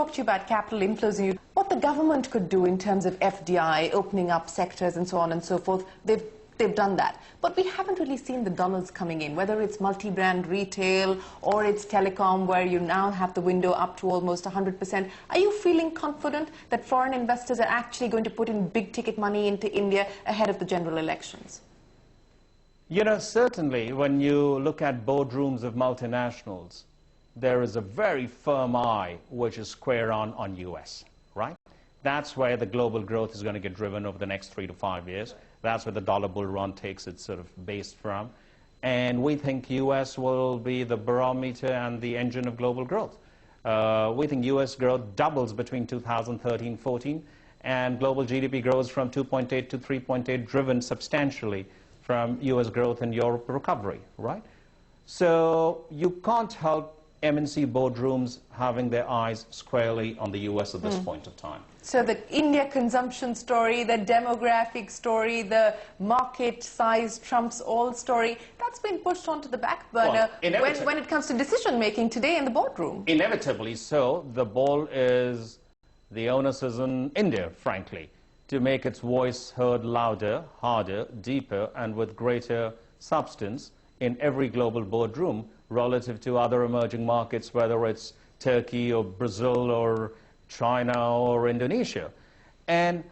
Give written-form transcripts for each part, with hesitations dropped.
talked to you about capital inflows and what the government could do in terms of FDI, opening up sectors and so on and so forth. They've done that. But we haven't really seen the dollars coming in, whether it's multi-brand retail or it's telecom, where you now have the window up to almost 100%. Are you feeling confident that foreign investors are actually going to put in big-ticket money into India ahead of the general elections? You know, certainly when you look at boardrooms of multinationals, there is a very firm eye which is square on US, right? That's where the global growth is going to get driven over the next 3 to 5 years. That's where the dollar bull run takes its sort of base from. And we think US will be the barometer and the engine of global growth. We think US growth doubles between 2013-14, and global GDP grows from 2.8 to 3.8, driven substantially from US growth and Europe recovery, right? So you can't help MNC boardrooms having their eyes squarely on the US at this point of time. So the India consumption story, the demographic story, the market size trumps all story, that's been pushed onto the back burner when it comes to decision making today in the boardroom. Inevitably so. The ball is, the onus is in India, frankly, to make its voice heard louder, harder, deeper, and with greater substance in every global boardroom relative to other emerging markets, whether it's Turkey or Brazil or China or Indonesia. And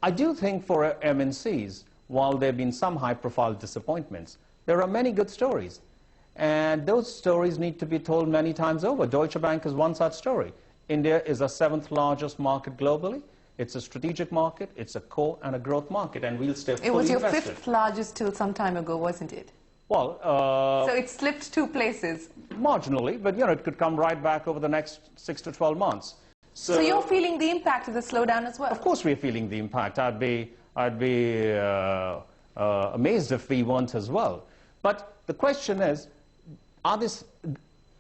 I do think for MNCs, while there have been some high-profile disappointments, there are many good stories. And those stories need to be told many times over. Deutsche Bank is one such story. India is the 7th largest market globally. It's a strategic market, it's a core and a growth market, and we'll stay fully invested. It was your 5th largest till some time ago, wasn't it? Well, so it slipped 2 places. Marginally, but you know, it could come right back over the next 6 to 12 months. So you're feeling the impact of the slowdown as well? Of course we're feeling the impact. I'd be amazed if we weren't as well. But the question is, are there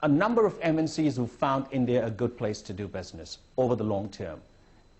a number of MNCs who found India a good place to do business over the long term?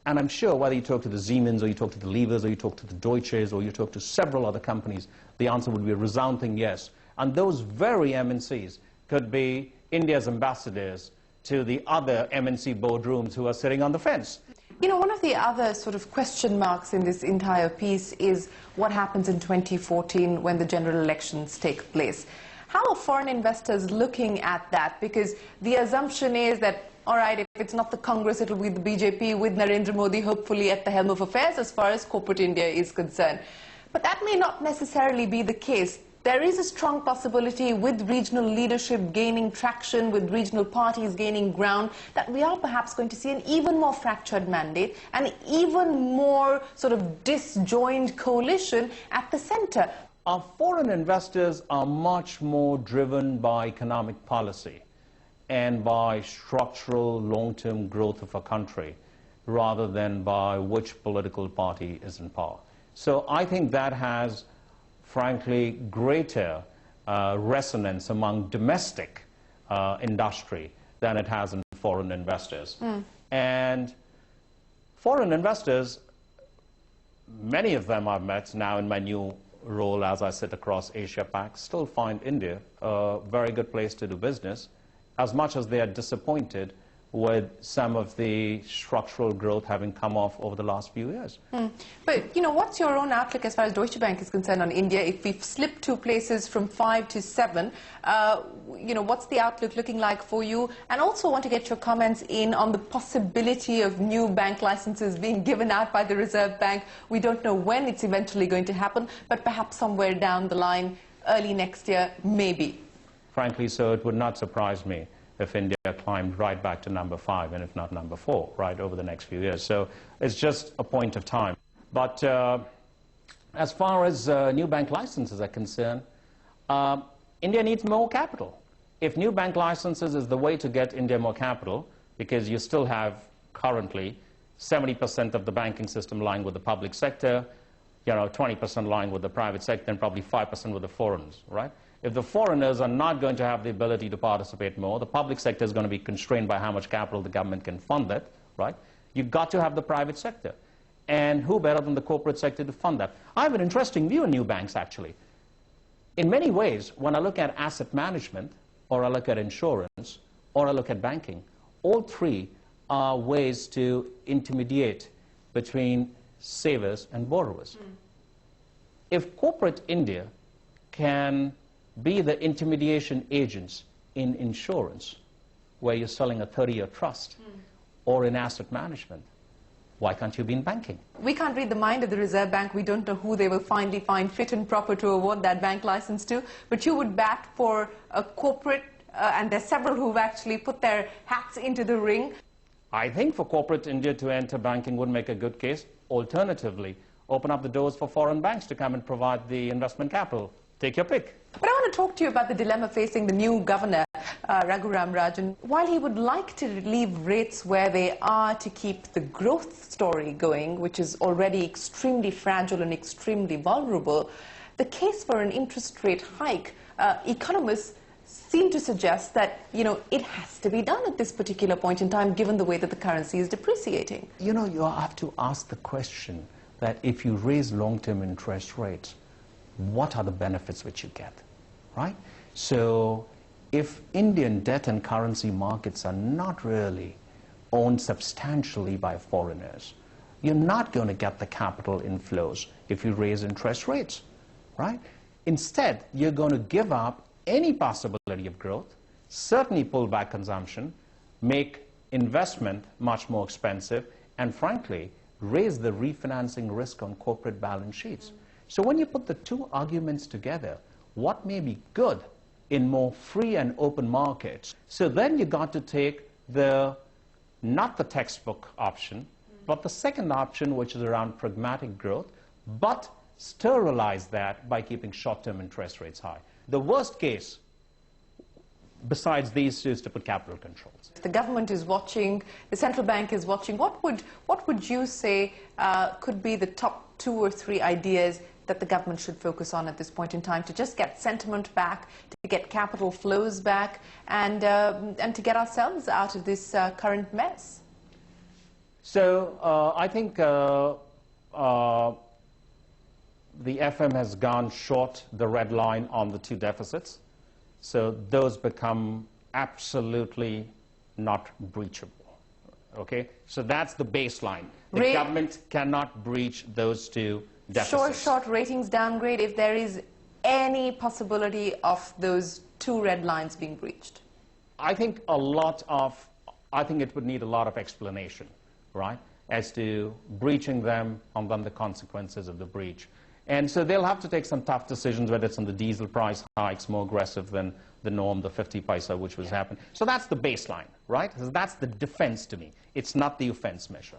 And I'm sure whether you talk to the Siemens or you talk to the Levers or you talk to the Deutsches or you talk to several other companies, the answer would be a resounding yes. And those very MNCs could be India's ambassadors to the other MNC boardrooms who are sitting on the fence. You know, one of the other sort of question marks in this entire piece is what happens in 2014 when the general elections take place. How are foreign investors looking at that? Because the assumption is that, all right, if it's not the Congress, it will be the BJP with Narendra Modi hopefully at the helm of affairs as far as corporate India is concerned. But that may not necessarily be the case. There is a strong possibility with regional leadership gaining traction, with regional parties gaining ground, that we are perhaps going to see an even more fractured mandate, an even more sort of disjoined coalition at the center. Our foreign investors are much more driven by economic policy and by structural long-term growth of a country rather than by which political party is in power. So I think that has, frankly, greater resonance among domestic industry than it has in foreign investors. And foreign investors, many of them I've met now in my new role as I sit across Asia Pac, still find India a very good place to do business, as much as they are disappointed with some of the structural growth having come off over the last few years. But, you know, what's your own outlook as far as Deutsche Bank is concerned on India? If we've slipped 2 places from 5 to 7, you know, what's the outlook looking like for you? And also want to get your comments in on the possibility of new bank licenses being given out by the Reserve Bank. We don't know when it's eventually going to happen, but perhaps somewhere down the line, early next year, maybe. Frankly, so it would not surprise me if India climbed right back to number 5, and if not number 4, right, over the next few years. So it's just a point of time. But as far as new bank licenses are concerned, India needs more capital. If new bank licenses is the way to get India more capital, because you still have currently 70% of the banking system lying with the public sector, you know, 20% lying with the private sector, and probably 5% with the foreigners, right? If the foreigners are not going to have the ability to participate more, the public sector is going to be constrained by how much capital the government can fund that, right? You've got to have the private sector. And who better than the corporate sector to fund that? I have an interesting view on new banks, actually. In many ways, when I look at asset management, or I look at insurance, or I look at banking, all three are ways to intermediate between savers and borrowers. If corporate India can be the intermediation agents in insurance, where you're selling a 30-year trust, or in asset management, why can't you be in banking? We can't read the mind of the Reserve Bank. We don't know who they will finally find fit and proper to award that bank license to. But you would bat for a corporate, and there's several who've actually put their hats into the ring. I think for corporate India to enter banking would make a good case. Alternatively, open up the doors for foreign banks to come and provide the investment capital. Take your pick. But I want to talk to you about the dilemma facing the new governor, Raghuram Rajan. While he would like to leave rates where they are to keep the growth story going, which is already extremely fragile and extremely vulnerable, the case for an interest rate hike, economists seem to suggest that, it has to be done at this particular point in time, given the way that the currency is depreciating. You have to ask the question that if you raise long-term interest rates, what are the benefits which you get, right? So if Indian debt and currency markets are not really owned substantially by foreigners, you're not going to get the capital inflows if you raise interest rates, right? Instead, you're going to give up any possibility of growth, certainly pull back consumption, make investment much more expensive, and frankly, raise the refinancing risk on corporate balance sheets. So when you put the two arguments together, what may be good in more free and open markets? So then you got to take not the textbook option, but the second option, which is around pragmatic growth, but sterilize that by keeping short-term interest rates high. The worst case, besides these two, is to put capital controls. The government is watching, the central bank is watching. What would you say could be the top 2 or 3 ideas that the government should focus on at this point in time to just get sentiment back, to get capital flows back, and to get ourselves out of this current mess? So I think the FM has gone short the red line on the 2 deficits. So those become absolutely not breachable. Okay? So that's the baseline. The government cannot breach those 2 deficits. Short ratings downgrade if there is any possibility of those 2 red lines being breached? I think it would need a lot of explanation, right, as to breaching them and then the consequences of the breach. And so they'll have to take some tough decisions, whether it's on the diesel price hikes, more aggressive than the norm, the 50 paisa, which was happening. So that's the baseline, right? So that's the defense to me. It's not the offense measure.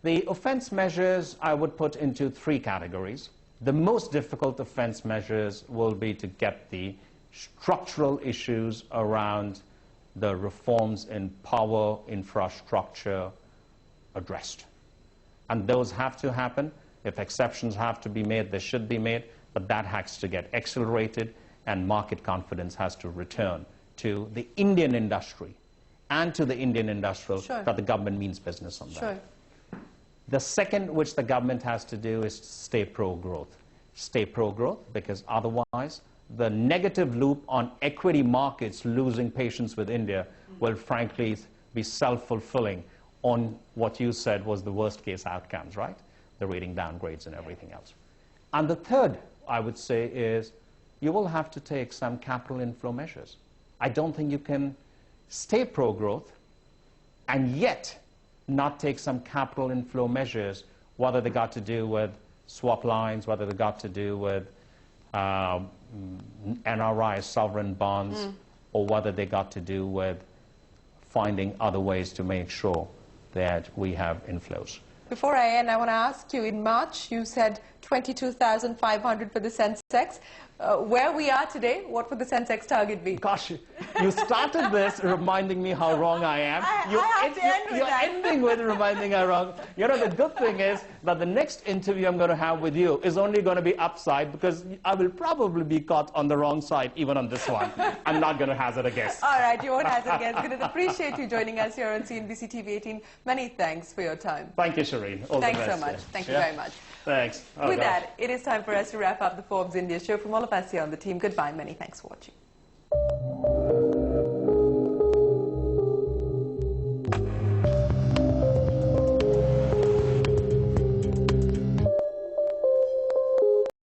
The offense measures I would put into 3 categories. The most difficult offense measures will be to get the structural issues around the reforms in power infrastructure addressed. And those have to happen. If exceptions have to be made, they should be made, but that has to get accelerated, and market confidence has to return to the Indian industry and to the Indian industrial that the government means business on that. The second, which the government has to do, is stay pro-growth. Stay pro-growth, because otherwise the negative loop on equity markets losing patience with India will frankly be self-fulfilling on what you said was the worst case outcomes, right? The rating downgrades and everything else. And the third, I would say, is you will have to take some capital inflow measures. I don't think you can stay pro-growth and yet not take some capital inflow measures, whether they got to do with swap lines, whether they got to do with NRI sovereign bonds, or whether they got to do with finding other ways to make sure that we have inflows. Before I end, I want to ask you, in March, you said 22,500 for the Sensex. Where we are today, what would the Sensex target be? Gosh, you started this reminding me how wrong I am. You're ending with reminding I'm wrong. You know, the good thing is that the next interview I'm going to have with you is only going to be upside, because I will probably be caught on the wrong side, even on this one. I'm not going to hazard a guess. All right, you won't hazard a guess. Gunit, appreciate you joining us here on CNBC TV 18. Many thanks for your time. Thank you, Shireen. Thanks so much. Thank you very much. Thanks. With that, it is time for us to wrap up the Forbes India show. From all of us here on the team, goodbye. Many thanks for watching.